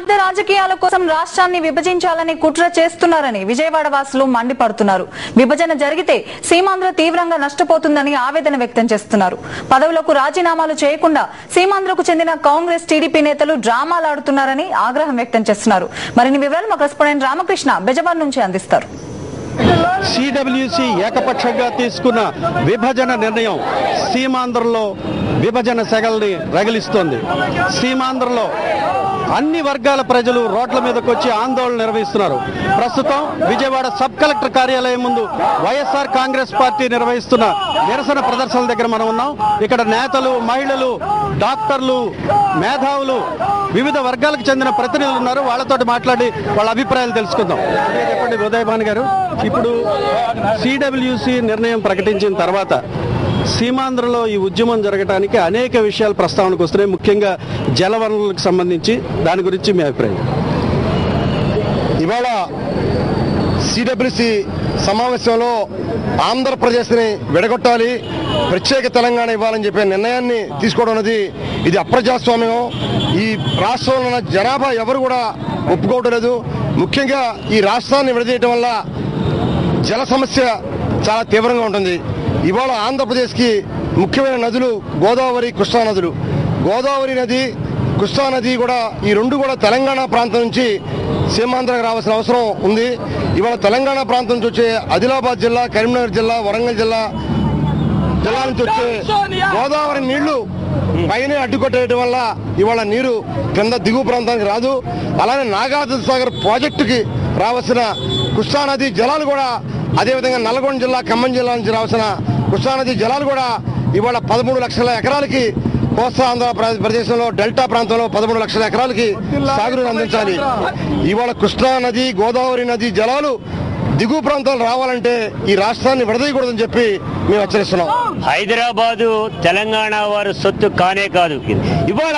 స్వార్థ రాజకీయాల కోసం రాష్ట్రాన్ని విభజించాలని కుట్ర చేస్తున్నారని విజయవాడ వాసులు మండిపడుతున్నారు. విభజన జరిగితే సీమాంధ్ర తీవ్రంగా నష్టపోతుందని ఆవేదన వ్యక్తం చేస్తున్నారు. పదవులకు రాజీనామాలు చేయకుండా సీమాంధ్రకు చెందిన కాంగ్రెస్ టీడీపీ నేతలు డ్రామాలు ఆడుతున్నారని ఆగ్రహం వ్యక్తం చేస్తున్నారు. మరిన్ని వివరాలు మా కరెస్పాండెంట్ రామకృష్ణ బెజవాడ నుంచి అందిస్తారు. సిడబ్ల్యూసి ఏకపక్షంగా తీసుకున్న విభజన నిర్ణయం సీమాంధ్రలో విభజన సెగల్ని రగిలిస్తోంది. సీమాంధ్రలో అన్ని వర్గాల ప్రజలు రోడ్ల మీదకి వచ్చి ఆందోళన నిర్వహిస్తున్నారు. ప్రస్తుతం విజయవాడ సబ్ కలెక్టర్ కార్యాలయం ముందు వైఎస్ఆర్ కాంగ్రెస్ పార్టీ నిర్వహిస్తున్న నిరసన ప్రదర్శనల దగ్గర మనం ఉన్నాం. ఇక్కడ నేతలు, మహిళలు, డాక్టర్లు, మేధావులు, వివిధ వర్గాలకు చెందిన ప్రతినిధులు ఉన్నారు. వాళ్ళతో మాట్లాడి వాళ్ళ అభిప్రాయాలు తెలుసుకుందాం. చెప్పండి ఉదయభాను గారు, ఇప్పుడు సిడబ్ల్యూసి నిర్ణయం ప్రకటించిన తర్వాత సీమాంధ్రలో ఈ ఉద్యమం జరగడానికి అనేక విషయాలు ప్రస్తావనకు వస్తున్నాయి. ముఖ్యంగా జలవనరులకు సంబంధించి దాని గురించి మీ అభిప్రాయం? ఇవాళ సిడబ్ల్యూసి సమావేశంలో ఆంధ్రప్రదేశ్ని విడగొట్టాలి, ప్రత్యేక తెలంగాణ ఇవ్వాలని చెప్పే నిర్ణయాన్ని తీసుకోవడం అనేది ఇది అప్రజాస్వామ్యం. ఈ రాష్ట్రంలో ఉన్న జనాభా ఎవరు కూడా ఒప్పుకోవడం లేదు. ముఖ్యంగా ఈ రాష్ట్రాన్ని విడదీయటం వల్ల జల సమస్య చాలా తీవ్రంగా ఉంటుంది. ఇవాళ ఆంధ్రప్రదేశ్కి ముఖ్యమైన నదులు గోదావరి, కృష్ణా నదులు. గోదావరి నది, కృష్ణా నది కూడా ఈ రెండు కూడా తెలంగాణ ప్రాంతం నుంచి సీమాంధ్రకు రావాల్సిన అవసరం ఉంది. ఇవాళ తెలంగాణ ప్రాంతం నుంచి వచ్చే ఆదిలాబాద్ జిల్లా, కరీంనగర్ జిల్లా, వరంగల్ జిల్లా నుంచి వచ్చే గోదావరి నీళ్లు పైనే అడ్డుకొట్టేయడం వల్ల ఇవాళ నీరు కింద దిగువ ప్రాంతానికి రాదు. అలానే నాగార్జున సాగర్ ప్రాజెక్టుకి రావాల్సిన కృష్ణానది జలాలు కూడా, అదేవిధంగా నల్గొండ జిల్లా, ఖమ్మం జిల్లా నుంచి రావాల్సిన కృష్ణానది జలాలు కూడా ఇవాళ 13 లక్షల ఎకరాలకి కోస్తా ఆంధ్ర ప్రదేశంలో డెల్టా ప్రాంతంలో 13 లక్షల ఎకరాలకి సాగునీరు అందించాలి. ఇవాళ కృష్ణా నది, గోదావరి నది జలాలు దిగువ ప్రాంతాలు రావాలంటే ఈ రాష్ట్రాన్ని విడదీయకూడదని చెప్పి మేము హెచ్చరిస్తున్నాం. హైదరాబాదు తెలంగాణ వారి సొత్తు కానే కాదు. ఇవాళ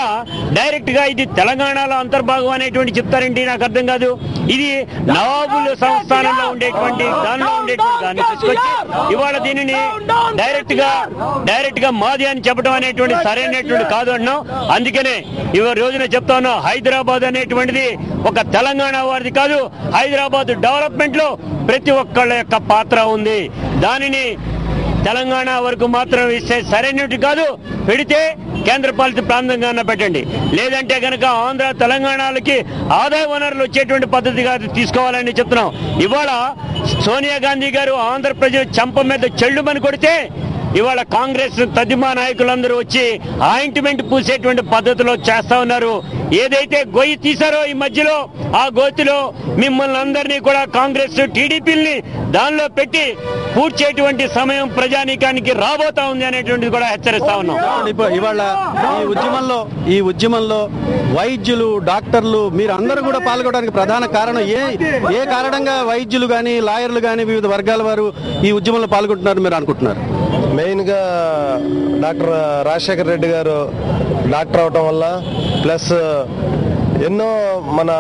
డైరెక్ట్ గా ఇది తెలంగాణలో అంతర్భాగం అనేటువంటి చెప్తారేంటి, నాకు అర్థం కాదు. ఇది నవాబుల సంస్థానంలో ఉండేటువంటి దానిలో ఉండేటువంటి దాన్ని తీసుకొచ్చి ఇవాళ దీనిని డైరెక్ట్ గా మాది అని చెప్పడం అనేటువంటి సరైనటువంటి కాదు అన్నాం. అందుకనే ఇవాళ రోజున చెప్తా ఉన్నాం, హైదరాబాద్ అనేటువంటిది ఒక తెలంగాణ వారిది కాదు. హైదరాబాద్ డెవలప్మెంట్ లో ప్రతి ఒక్కళ్ళ యొక్క పాత్ర ఉంది. దానిని తెలంగాణ వరకు మాత్రం ఇస్తే సరైనది కాదు. పెడితే కేంద్ర పాలిత ప్రాంతంగా పెట్టండి, లేదంటే కనుక ఆంధ్ర తెలంగాణలకి ఆదాయ వనరులు వచ్చేటువంటి పద్ధతిగా తీసుకోవాలని చెప్తున్నాం. ఇవాళ సోనియా గాంధీ గారు ఆంధ్రప్రదేశ్ చంప మీద చెల్లుమని కొడితే ఇవాళ కాంగ్రెస్ తదిమా నాయకులందరూ వచ్చి ఆయింట్మెంట్ పూసేటువంటి పద్ధతిలో చేస్తా ఉన్నారు. ఏదైతే గొయ్యి తీశారో ఈ మధ్యలో, ఆ గోతిలో మిమ్మల్ని అందరినీ కూడా కాంగ్రెస్ టీడీపీని దానిలో పెట్టి పూడ్చేటువంటి సమయం ప్రజానీకానికి రాబోతా ఉంది అనేటువంటిది కూడా హెచ్చరిస్తా ఉన్నాం. ఇవాళ ఈ ఉద్యమంలో వైద్యులు, డాక్టర్లు మీరు అందరూ కూడా పాల్గొనడానికి ప్రధాన కారణం ఏ కారణంగా వైద్యులు కానీ, లాయర్లు కానీ, వివిధ వర్గాల వారు ఈ ఉద్యమంలో పాల్గొంటున్నారు మీరు అనుకుంటున్నారు? మెయిన్గా డాక్టర్ రాజశేఖర రెడ్డి గారు డాక్టర్ అవటం వల్ల, ప్లస్ ఎన్నో మన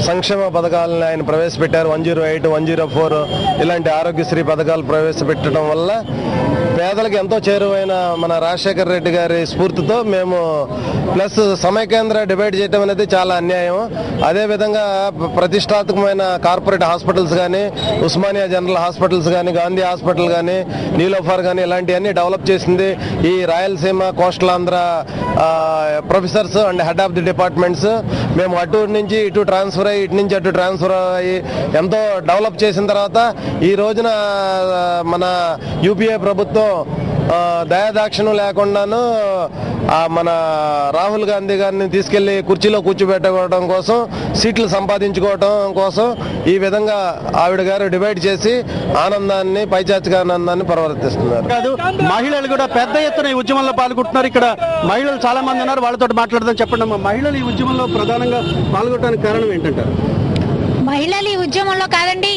సంక్షేమ పథకాలను ఆయన ప్రవేశపెట్టారు. 108, 104 ఇలాంటి ఆరోగ్యశ్రీ పథకాలు ప్రవేశపెట్టడం వల్ల పేదలకు ఎంతో చేరువైన మన రాజశేఖర రెడ్డి గారి స్ఫూర్తితో మేము ప్లస్ సమైకేంద్ర డిబేట్ చేయడం అనేది చాలా అన్యాయం. అదేవిధంగా ప్రతిష్టాత్మకమైన కార్పొరేట్ హాస్పిటల్స్ కానీ, ఉస్మానియా జనరల్ హాస్పిటల్స్ కానీ, గాంధీ హాస్పిటల్ కానీ, నీలోఫర్ కానీ ఇలాంటివన్నీ డెవలప్ చేసింది ఈ Rayalaseema, coastal Andhra professors and head of the departments. మేము అటు నుంచి ఇటు ట్రాన్స్ఫర్ అయ్యి, ఇటు నుంచి అటు ట్రాన్స్ఫర్ అయ్యి ఎంతో డెవలప్ చేసిన తర్వాత ఈ రోజున మన యూపీఏ ప్రభుత్వం దయాదాక్షిణ్యం లేకుండాను మన రాహుల్ గాంధీ గారిని తీసుకెళ్లి కుర్చీలో కూర్చోబెట్టుకోవడం కోసం, సీట్లు సంపాదించుకోవడం కోసం ఈ విధంగా ఆవిడ గారు డిబేట్ చేసి ఆనందాన్ని, పైచాచిక ఆనందాన్ని ప్రవర్తిస్తున్నారు. కాదు, మహిళలు కూడా పెద్ద ఎత్తున ఈ ఉద్యమంలో పాల్గొంటున్నారు. ఇక్కడ మహిళలు చాలా మంది ఉన్నారు, వాళ్ళతో మాట్లాడదాం. చెప్పండి అమ్మా, మహిళలు ఈ ఉద్యమంలో ప్రధానంగా పాల్గొనడానికి కారణం ఏంటంటారు? మహిళలు ఈ ఉద్యమంలో కాదండి,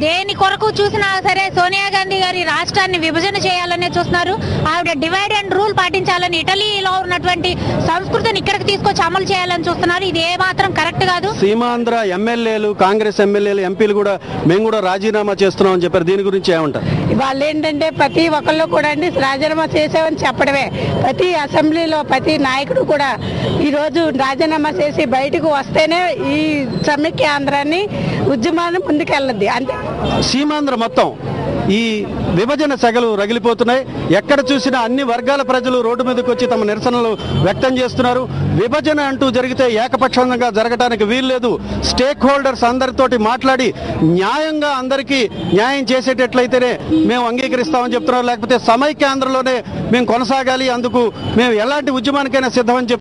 దేని కొరకు చూసినా సరే సోనియా గాంధీ గారి రాష్ట్రాన్ని విభజన చేయాలనే చూస్తున్నారు. ఆవిడ డివైడ్ అండ్ రూల్ పాటించాలని, ఇటలీలో ఉన్నటువంటి సంస్కృతిని ఇక్కడికి తీసుకొచ్చి అమలు చేయాలని చూస్తున్నారు. ఇది ఏ మాత్రం కరెక్ట్ కాదు. సీమాంధ్ర ఎమ్మెల్యేలు, కాంగ్రెస్ ఎమ్మెల్యేలు, ఎంపీలు కూడా మేము కూడా రాజీనామా చేస్తున్నామని చెప్పారు. దీని గురించి ఏమంటారు? వాళ్ళు ఏంటంటే ప్రతి ఒక్కళ్ళు కూడా అండి రాజీనామా చేసామని చెప్పడమే. ప్రతి అసెంబ్లీలో ప్రతి నాయకుడు కూడా ఈరోజు రాజీనామా చేసి బయటకు వస్తేనే ఈ సమైక్య ఆంధ్రాన్ని ఉద్యమాన్ని ముందుకెళ్ళద్ది. అంటే సీమాంధ్ర మొత్తం ఈ విభజన సెగలు రగిలిపోతున్నాయి. ఎక్కడ చూసినా అన్ని వర్గాల ప్రజలు రోడ్డు మీదకి వచ్చి తమ నిరసనలు వ్యక్తం చేస్తున్నారు. విభజన అంటూ జరిగితే ఏకపక్షంగా జరగడానికి వీల్లేదు. స్టేక్ హోల్డర్స్ అందరితోటి మాట్లాడి న్యాయంగా అందరికీ న్యాయం చేసేటట్లయితేనే మేము అంగీకరిస్తామని చెప్తున్నారు. లేకపోతే సమైక్య ఆంధ్రలోనే మేము కొనసాగాలి, అందుకు మేము ఎలాంటి ఉద్యమానికైనా సిద్ధమని